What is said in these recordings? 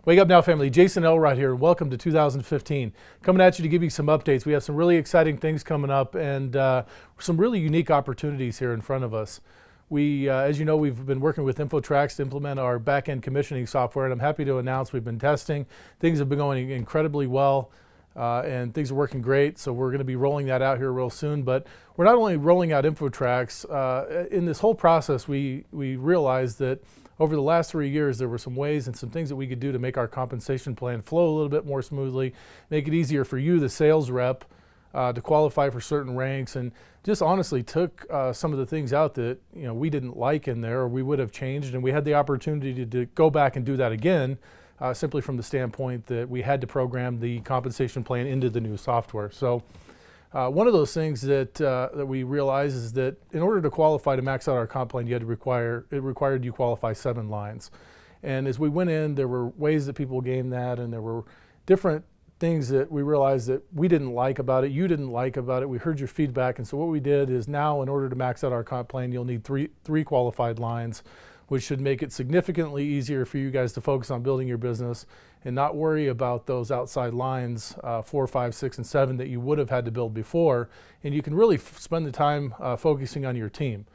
Wake Up Now family, Jason Elrod here, and welcome to 2015. Coming at you to give you some updates. We have some really exciting things coming up and some really unique opportunities here in front of us. As you know, we've been working with InfoTrax to implement our back-end commissioning software, and I'm happy to announce we've been testing. Things have been going incredibly well, and things are working great, so we're going to be rolling that out here real soon. But we're not only rolling out InfoTrax, in this whole process we realized that over the last 3 years, there were some ways and some things that we could do to make our compensation plan flow a little bit more smoothly, make it easier for you, the sales rep, to qualify for certain ranks, and just honestly took some of the things out that we didn't like in there or we would have changed, and we had the opportunity to go back and do that again, simply from the standpoint that we had to program the compensation plan into the new software. So one of those things that we realized is that in order to qualify to max out our comp plan, it required you qualify 7 lines. And as we went in, there were ways that people gained that, and there were different things that we realized that we didn't like about it, you didn't like about it. We heard your feedback, and so what we did is now, in order to max out our comp plan, you'll need three qualified lines, which should make it significantly easier for you guys to focus on building your business and not worry about those outside lines, 4, 5, 6, and 7 that you would have had to build before. And you can really spend the time focusing on your team,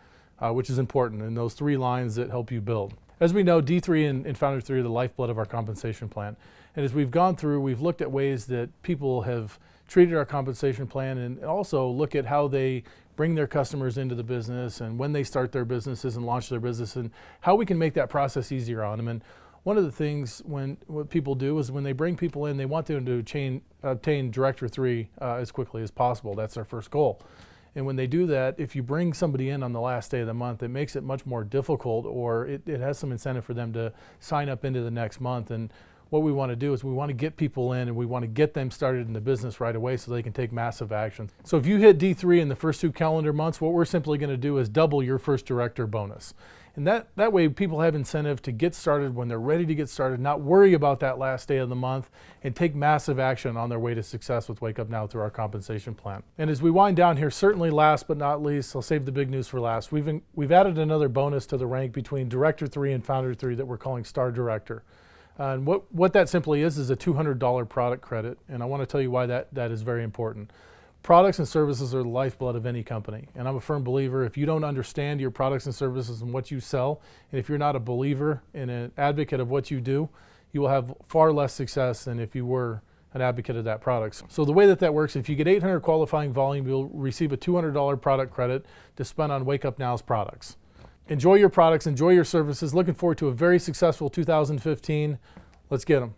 which is important, and those 3 lines that help you build. As we know, D3 and Founder 3 are the lifeblood of our compensation plan. And as we've gone through, we've looked at ways that people have treated our compensation plan, and also look at how they bring their customers into the business and when they start their businesses and launch their business, and how we can make that process easier on them. And one of the things what people do is when they bring people in, they want them to obtain Director 3 as quickly as possible. That's our first goal. And when they do that, if you bring somebody in on the last day of the month, it makes it much more difficult, or it has some incentive for them to sign up into the next month. And what we want to do is we want to get people in, and we want to get them started in the business right away so they can take massive action. So if you hit D3 in the first 2 calendar months, what we're simply going to do is double your first director bonus. And that way people have incentive to get started when they're ready to get started, not worry about that last day of the month, and take massive action on their way to success with Wake Up Now through our compensation plan. And as we wind down here, certainly last but not least, I'll save the big news for last. We've added another bonus to the rank between Director 3 and Founder 3 that we're calling Star Director. And what that simply is a $200 product credit, and I want to tell you why that is very important. Products and services are the lifeblood of any company, and I'm a firm believer if you don't understand your products and services and what you sell, and if you're not a believer and an advocate of what you do, you will have far less success than if you were an advocate of that product. So the way that works, if you get 800 qualifying volume, you'll receive a $200 product credit to spend on Wake Up Now's products. Enjoy your products, enjoy your services. Looking forward to a very successful 2015. Let's get them.